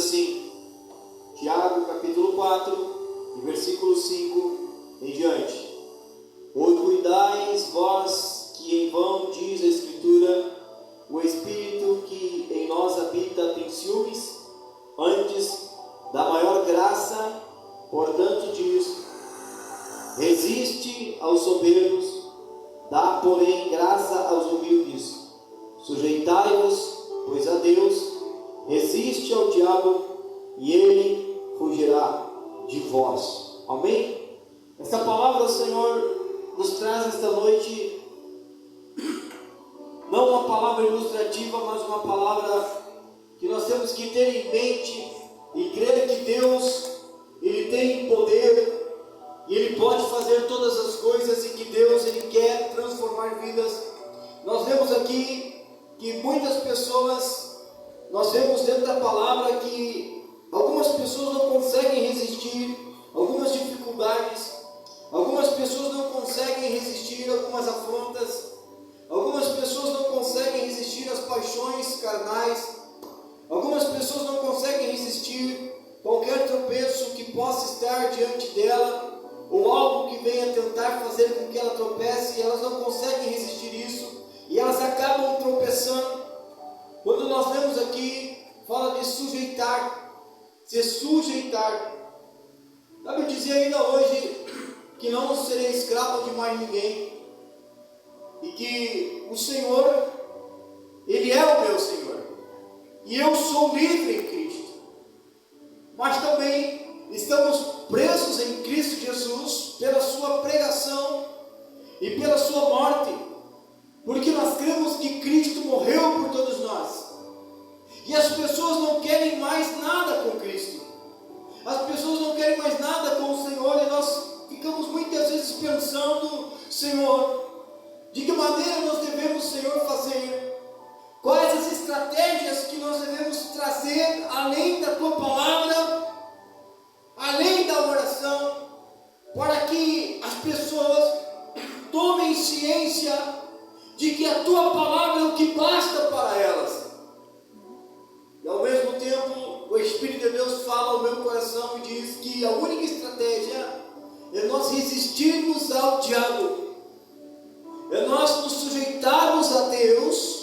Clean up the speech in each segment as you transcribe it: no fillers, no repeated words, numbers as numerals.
assim, Tiago capítulo 4, versículo 5 em diante: Ou cuidais vós que em vão diz a Escritura, o Espírito que em nós habita tem ciúmes, antes da maior graça, portanto diz, resiste aos soberbos, dá porém graça aos humildes, sujeitai-vos, pois a Deus, resiste ao diabo, e ele fugirá de vós. Amém? Esta palavra o Senhor nos traz esta noite, não uma palavra ilustrativa, mas uma palavra que nós temos que ter em mente e crer que Deus, Ele tem poder, e Ele pode fazer todas as coisas, e que Deus, Ele quer transformar vidas. Nós vemos aqui que muitas pessoas, nós vemos dentro da palavra que algumas pessoas não conseguem resistir a algumas dificuldades, algumas pessoas não conseguem resistir a algumas afrontas, algumas pessoas não conseguem resistir às paixões carnais, algumas pessoas não conseguem resistir qualquer tropeço que possa estar diante dela, ou algo que venha tentar fazer com que ela tropece, e elas não conseguem resistir isso, e elas acabam tropeçando. Quando nós lemos aqui, fala de sujeitar, se sujeitar. Sabe dizer ainda hoje que não serei escravo de mais ninguém, e que o Senhor, Ele é o meu Senhor, e eu sou livre em Cristo, mas também estamos presos em Cristo Jesus pela sua pregação e pela sua morte, porque nós cremos que Cristo morreu por todos nós, e as pessoas não querem mais nada com Cristo, as pessoas não querem mais nada com o Senhor, e nós ficamos muitas vezes pensando: Senhor, de que maneira nós devemos, Senhor, fazer? Quais as estratégias que nós devemos trazer além da Tua palavra, além da oração, para que as pessoas tomem ciência de que a Tua palavra é o que basta para elas? E ao mesmo tempo, o Espírito de Deus fala ao meu coração e diz que a única estratégia é nós resistirmos ao diabo, é nós nos sujeitarmos a Deus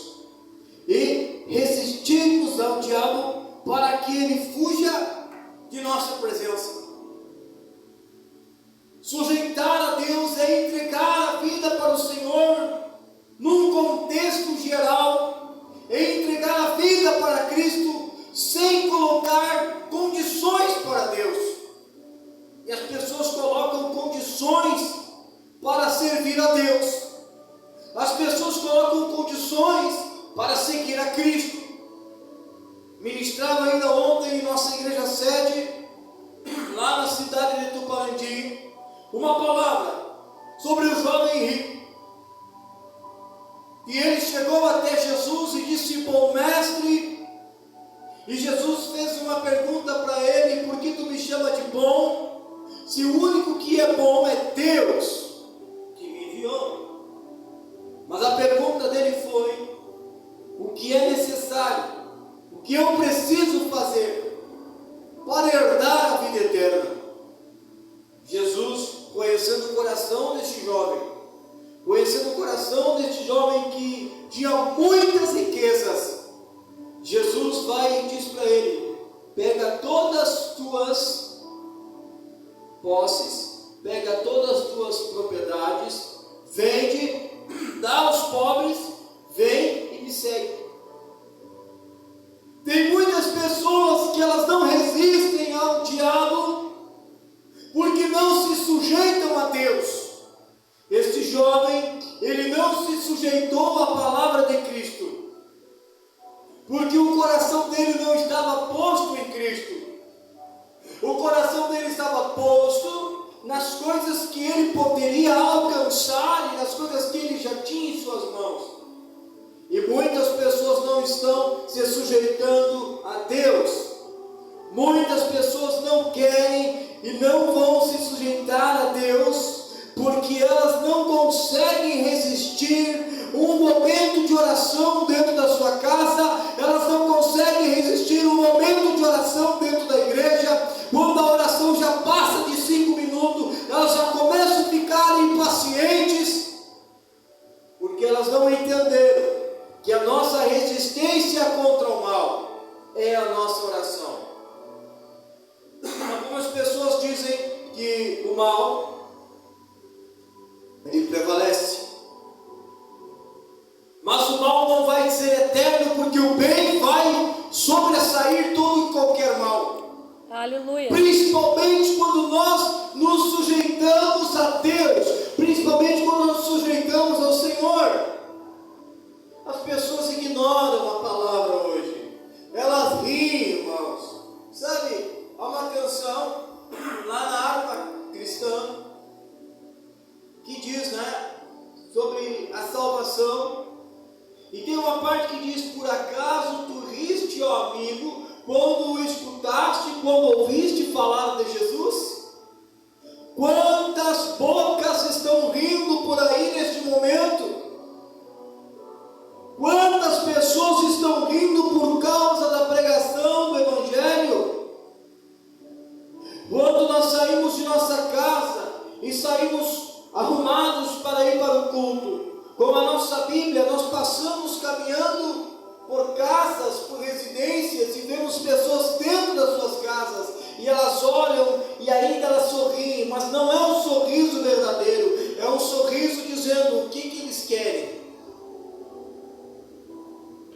e resistirmos ao diabo para que ele fuja de nossa presença. Sujeitar a Deus é entregar a vida para o Senhor num contexto geral, é entregar a vida para Cristo sem colocar condições para Deus. E as pessoas colocam condições para servir a Deus, as pessoas colocam condições para seguir a Cristo. Ministrava ainda ontem em nossa igreja sede, lá na cidade de Tuparandi, uma palavra sobre o jovem rico. E ele chegou até Jesus e disse: bom mestre. E Jesus fez uma pergunta para ele: por que tu me chama de bom, se o único que é bom é Deus que me enviou? Mas a pergunta dele foi: o que é necessário, o que eu preciso fazer para herdar a vida eterna? Jesus, conhecendo o coração deste jovem, conhecendo o coração deste jovem que tinha muitas riquezas, Jesus vai e diz para ele: pega todas as tuas posses, pega todas as tuas propriedades, vende, dá aos pobres, vem e me segue. Tem muitas pessoas que elas não resistem ao diabo porque não se sujeitam a Deus. Este jovem, ele não se sujeitou à palavra de Cristo, porque o coração dele não estava posto em Cristo. O coração dele estava posto nas coisas que ele poderia alcançar e nas coisas que ele já tinha em suas mãos. E muitas pessoas não estão se sujeitando a Deus. Muitas pessoas não querem e não vão se sujeitar a Deus, porque elas não conseguem resistir um momento de oração dentro da sua casa, elas não conseguem resistir um momento de oração ser eterno, porque o bem vai sobressair todo e qualquer mal. Aleluia. Principalmente quando nós nos sujeitamos a Deus, principalmente quando nos sujeitamos ao Senhor. As pessoas ignoram a palavra hoje, elas riem, irmãos. Sabe, há uma canção lá na harpa cristã que diz, né, sobre a salvação, e tem uma parte que diz: por acaso tu riste, ó amigo, quando o escutaste, quando ouviste falar de Jesus? Quantas bocas estão rindo por aí neste momento? Quantas pessoas estão rindo por causa da pregação do Evangelho? Quando nós saímos de nossa casa e saímos arrumados para ir para o culto, com a nossa Bíblia, nós passamos caminhando por casas, por residências, e vemos pessoas dentro das suas casas, e elas olham e ainda elas sorriem, mas não é um sorriso verdadeiro, é um sorriso dizendo o que eles querem.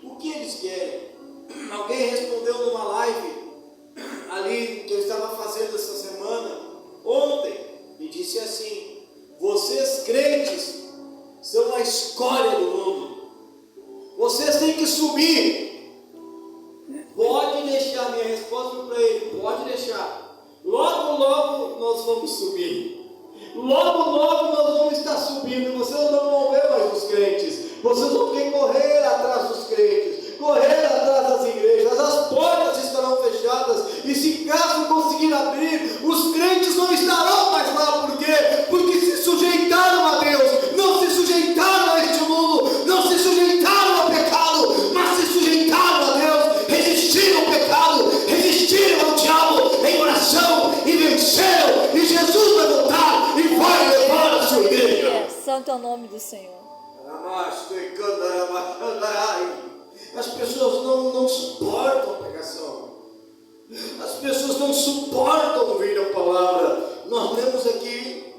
O que eles querem? Alguém respondeu numa live ali que eu estava fazendo essa semana, ontem, e disse assim: vocês crentes são a escória do mundo, vocês têm que subir. Pode deixar, minha resposta para ele: pode deixar, logo logo nós vamos subir, logo logo nós vamos estar subindo, e vocês não vão ver mais os crentes, vocês vão ter que correr atrás dos crentes, correr atrás das igrejas, as portas estarão fechadas, e se caso conseguir abrir, os crentes não estarão mais lá. Por quê? Porque se sujeitaram a Deus, não se sujeitaram a este mundo, não se sujeitaram ao pecado, mas se sujeitaram a Deus, resistiram ao pecado, resistiram ao diabo em oração, e venceram, e Jesus vai voltar e vai levar a sua igreja. Santo é o nome do Senhor. As pessoas não suportam a pregação, as pessoas não suportam ouvir a palavra. Nós lemos aqui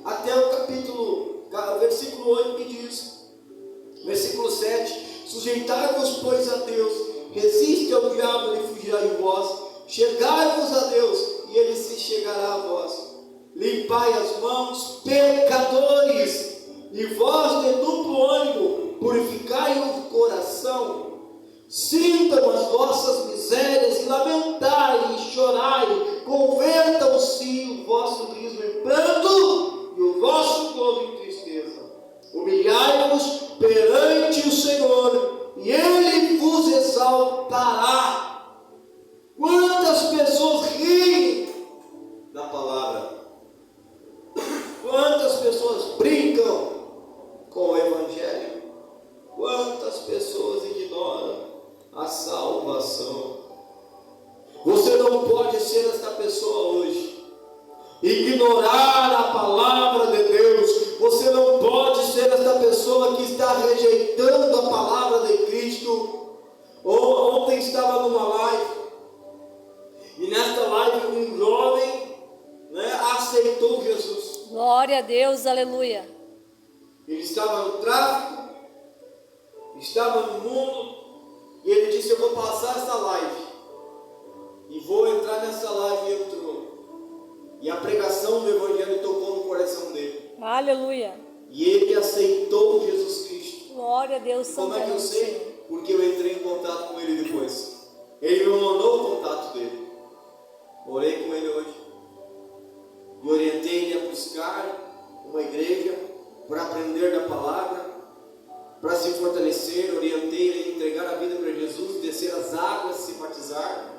até o versículo 8, que diz, versículo 7: sujeitai-vos, pois, a Deus, resiste ao diabo, ele fugirá de vós, chegai-vos a Deus, e ele se chegará a vós. Limpai as mãos, pecadores, e vós de duplo ânimo, purificai o coração, sintam as vossas misérias, e lamentai e chorai, convertam-se o vosso riso em pranto, e o vosso gozo em tristeza. Humilhai-vos perante o Senhor, e Ele vos exaltará. Quantas pessoas riem da palavra, quantas pessoas brincam com o Evangelho, quantas pessoas ignoram a salvação. Você não pode ser esta pessoa hoje, ignorar a palavra de Deus. Você não pode ser esta pessoa que está rejeitando a palavra de Cristo. Ontem estava numa live, e nesta live um jovem, aceitou Jesus. Glória a Deus, aleluia. Ele estava no tráfico, estava no mundo, e ele disse: eu vou passar essa live, e vou entrar nessa live. E entrou, e a pregação do Evangelho tocou no coração dele, aleluia, e ele aceitou Jesus Cristo. Glória a Deus. Como é que eu sei? Porque eu entrei em contato com ele depois. Ele me mandou o contato dele, orei com ele hoje, e orientei ele a buscar uma igreja para aprender da palavra, para se fortalecer. Orientei ele a entregar a vida para Jesus, descer as águas, se batizar.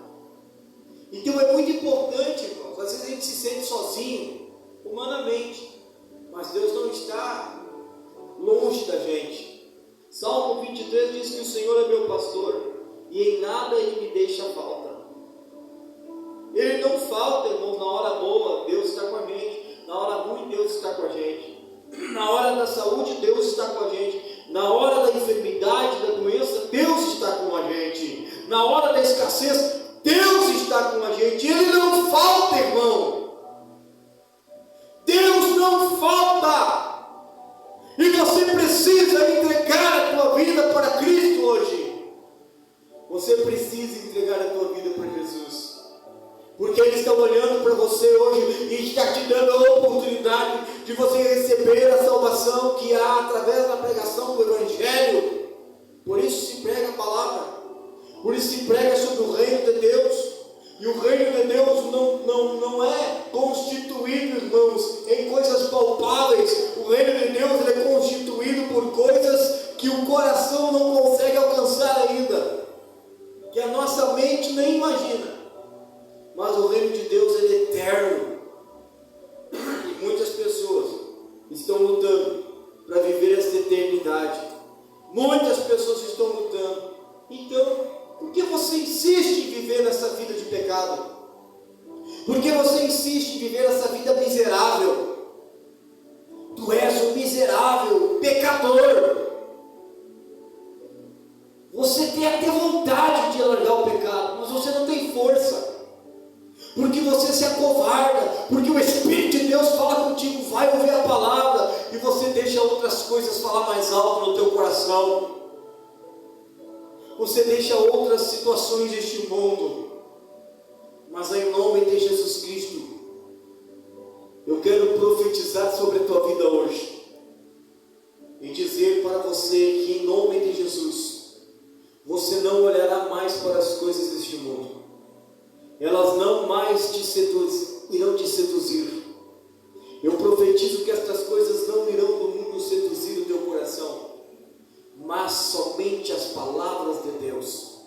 Então é muito importante, irmãos. Às vezes a gente se sente sozinho, humanamente, mas Deus não está longe da gente. Salmo 23 diz que o Senhor é meu pastor, e em nada Ele me deixa falta. Ele não falta, irmãos. Na hora boa, Deus está com a gente. Na hora ruim, Deus está com a gente. Na hora da saúde, Deus está com a gente. Na hora da enfermidade, da doença, Deus está com a gente. Na hora da escassez, Deus está com a gente. Ele não falta, irmão. Deus não falta. E você precisa entregar a tua vida você hoje e está te dando a oportunidade de você receber a salvação que há através da pregação do Evangelho. Por isso se prega a palavra, por isso se prega sobre o reino de Deus. E o reino de Deus não é constituído, irmãos, em coisas palpáveis. O reino de Deus ele é constituído por coisas que o coração não consegue alcançar ainda, que a nossa mente nem imagina. Mas o reino de Deus ele é eterno. E muitas pessoas estão lutando para viver essa eternidade. Muitas pessoas estão lutando. Então, por que você insiste em viver nessa vida de pecado? Por que você insiste em viver essa vida miserável? Tu és um miserável pecador. Você tem até vontade de largar o pecado, mas você não tem força. Porque você se acovarda, porque o Espírito de Deus fala contigo, vai ouvir a palavra, e você deixa outras coisas falar mais alto no teu coração. Você deixa outras situações deste mundo. Mas em nome de Jesus Cristo, eu quero profetizar sobre a tua vida hoje e dizer para você que em nome de Jesus, você não olhará mais para as coisas deste mundo. Elas não mais irão te seduzir. Eu profetizo que estas coisas não irão do mundo seduzir o teu coração, mas somente as palavras de Deus.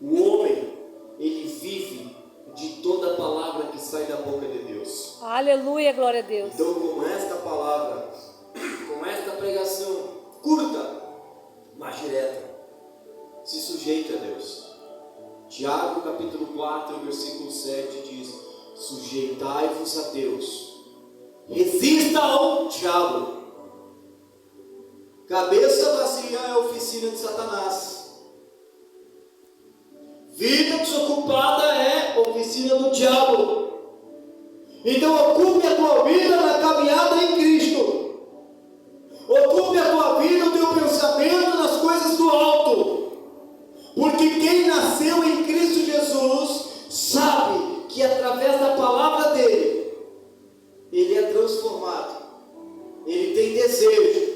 O homem, ele vive de toda palavra que sai da boca de Deus. Aleluia, glória a Deus. Então, com esta palavra, com esta pregação curta, mas direta, se sujeite a Deus. Tiago capítulo 4, versículo 7 diz: sujeitai-vos a Deus, resista ao diabo. Cabeça vazia é a oficina de Satanás. Vida desocupada é a oficina do diabo. Então ocupe a tua vida na caminhada em Cristo. Ocupe a tua vida, o teu pensamento nas coisas do alto. Porque quem nasceu em Cristo Jesus sabe que através da palavra dele, ele é transformado. Ele tem desejo